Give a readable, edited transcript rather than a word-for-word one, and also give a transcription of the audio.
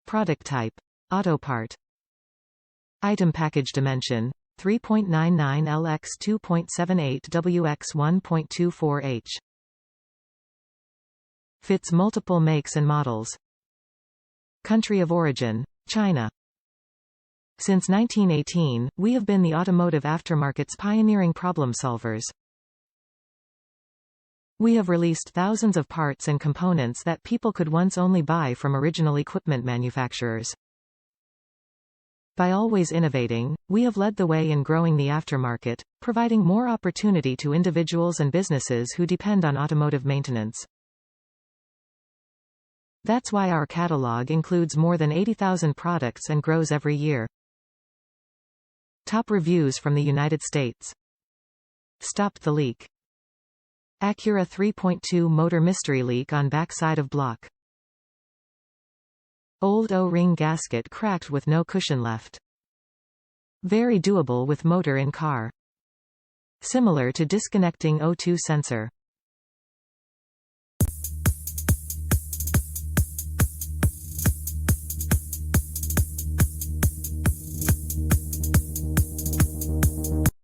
Product type: auto part. Item package dimension: 3.99 L x 2.78 W x 1.24 H. Fits multiple makes and models. Country of origin: China. Since 1918, we have been the automotive aftermarket's pioneering problem solvers. We have released thousands of parts and components that people could once only buy from original equipment manufacturers. By always innovating, we have led the way in growing the aftermarket, providing more opportunity to individuals and businesses who depend on automotive maintenance. That's why our catalog includes more than 80,000 products and grows every year. Top reviews from the United States. Stopped the leak. Acura 3.2 motor mystery leak on backside of block. Old O-ring gasket cracked with no cushion left. Very doable with motor in car. Similar to disconnecting O2 sensor.